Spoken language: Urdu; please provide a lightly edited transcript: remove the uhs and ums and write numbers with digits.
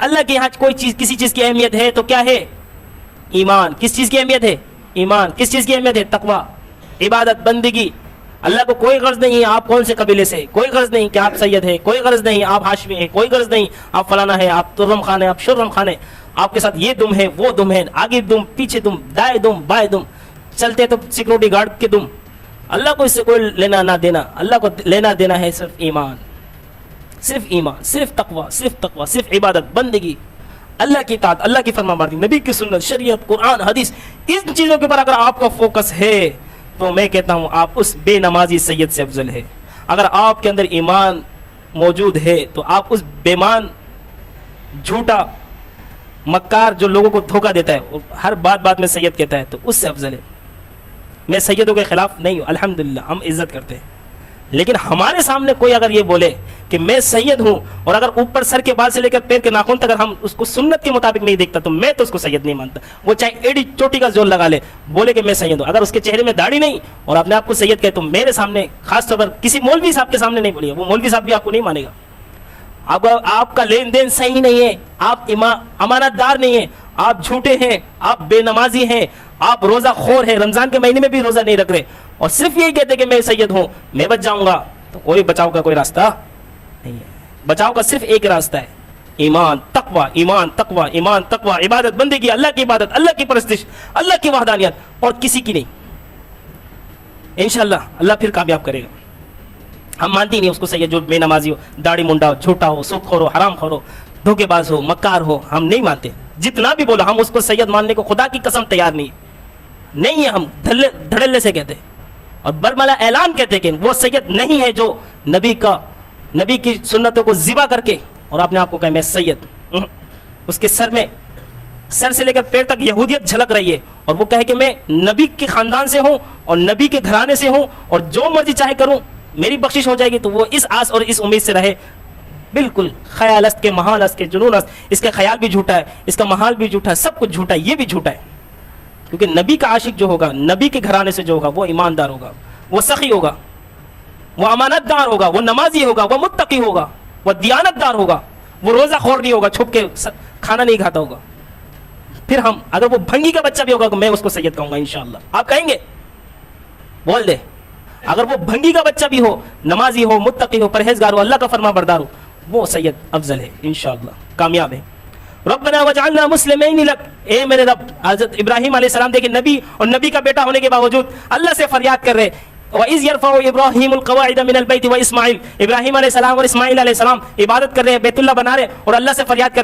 اللہ کے یہاں کوئی چیز کسی چیز کی اہمیت ہے تو کیا ہے؟ ایمان. کس چیز کی اہمیت ہے؟ ایمان. کس چیز کی اہمیت ہے؟ تقوی. عبادت بندگی. اللہ کو کوئی غرض نہیں آپ کون سے قبیلے سے, کوئی غرض نہیں کہ آپ سید ہیں, کوئی غرض نہیں آپ ہاشمی ہیں, کوئی غرض نہیں آپ فلانا ہے, آپ ترم خان ہیں, آپ شرم خان ہیں, آپ کے ساتھ یہ دم ہے وہ دم ہے, آگے دم پیچھے دم, دائیں دم بائیں دم, چلتے تو سیکورٹی گارڈ کے دم. اللہ کو اس سے کوئی لینا نہ دینا. اللہ کو لینا دینا ہے صرف ایمان, صرف ایمان, صرف تقوی, صرف تقوی, صرف عبادت بندگی, اللہ کی اطاعت, اللہ کی فرمانبرداری, نبی کی سنت, شریعت, قرآن, حدیث. ان چیزوں کے اوپر اگر آپ کا فوکس ہے تو میں کہتا ہوں آپ اس بے نمازی سید سے افضل ہے. اگر آپ کے اندر ایمان موجود ہے تو آپ اس بیمان جھوٹا مکار جو لوگوں کو دھوکہ دیتا ہے, ہر بات میں سید کہتا ہے, تو اس سے افضل ہے. میں سیدوں کے خلاف نہیں ہوں, الحمدللہ ہم عزت کرتے ہیں, لیکن ہمارے سامنے کوئی اگر یہ بولے کہ میں سید ہوں اور اگر اوپر سر کے بال سے لے کر پیر کے ناخن تک اگر ہم اس کو سنت کے مطابق نہیں دیکھتا تو میں تو اس کو سید نہیں مانتا. وہ چاہے ایڈی چوٹی کا زور لگا لے, بولے کہ میں سید ہوں, اگر اس کے چہرے میں داڑھی نہیں اور اپنے آپ کو سید کہے تو میرے سامنے, خاص طور پر کسی مولوی صاحب کے سامنے نہیں بولیے, وہ مولوی صاحب بھی آپ کو نہیں مانے گا. آپ کا لین دین صحیح نہیں ہے, آپ امانت دار نہیں ہیں, آپ جھوٹے ہیں, آپ بے نمازی ہیں, آپ روزہ خور ہیں, رمضان کے مہینے میں بھی روزہ نہیں رکھ رہے, اور صرف یہی کہتے کہ میں سید ہوں, میں بچ جاؤں گا, تو کوئی بچاؤ کا کوئی راستہ نہیں ہے. بچاؤ کا صرف ایک راستہ ہے, ایمان تقوی, ایمان تقوی, ایمان تقوی, عبادت بندگی, اللہ کی عبادت, اللہ کی پرستش, اللہ کی وحدانیت, اور کسی کی نہیں. انشاءاللہ اللہ پھر کامیاب کرے گا. ہم مانتی نہیں اس کو سید جو بے نمازی ہو, داڑھی منڈا ہو, جھوٹا ہو, سود خور ہو, حرام خور ہو, دھوکے باز ہو, مکار ہو, ہم نہیں مانتے. جتنا بھی بولو ہم اس کو سید ماننے کو خدا کی قسم تیار نہیں ہے. ہم دھڑلے سے کہتے اور برملا اعلان کہتے کہ وہ سید نہیں ہے جو نبی کی سنتوں کو ذبح کر کے اور اپنے آپ کو کہے میں سید. اس کے سر سے لے کر پیر تک یہودیت جھلک رہی ہے, اور وہ کہے کہ میں نبی کے خاندان سے ہوں اور نبی کے گھرانے سے ہوں اور جو مرضی چاہے کروں میری بخشش ہو جائے گی. تو وہ اس آس اور اس امید سے رہے. بالکل خیال است کے محال است کے جنون است, اس کا خیال بھی جھوٹا ہے, اس کا محال بھی جھوٹا ہے, سب کچھ جھوٹا ہے, یہ بھی جھوٹا ہے. کیونکہ نبی کا عاشق جو ہوگا, نبی کے گھرانے سے جو ہوگا, وہ ایماندار ہوگا, وہ سخی ہوگا, وہ امانت دار ہوگا, وہ نمازی ہوگا, وہ متقی ہوگا, وہ دیانت دار ہوگا, وہ روزہ خور نہیں ہوگا, چھپ کے کھانا نہیں کھاتا ہوگا. پھر ہم اگر وہ بھنگی کا بچہ بھی ہوگا تو میں اس کو سید کہوں گا انشاءاللہ. آپ کہیں گے؟ بول دے. اگر وہ بھنگی کا بچہ بھی ہو, نمازی ہو, متقی ہو, پرہیزگار ہو, اللہ کا فرما بردار ہو, وہ سید افضل ہے انشاءاللہ, کامیاب ہے. ربنا وجعلنا مسلمین لک, اے میرے رب. حضرت ابراہیم علیہ السلام دیکھیں, نبی اور نبی کا بیٹا ہونے کے باوجود اللہ سے فریاد کر رہے. وَإِذْ يَرْفَعُ إِبْرَاهِيمُ الْقَوَاعِدَ مِنَ الْبَيْتِ وَإِسْمَاعِيلُ, ابراہیم علیہ السلام اور اسماعیل علیہ السلام عبادت کر رہے ہیں, بیت اللہ بنا رہے, اور اللہ سے فریاد کر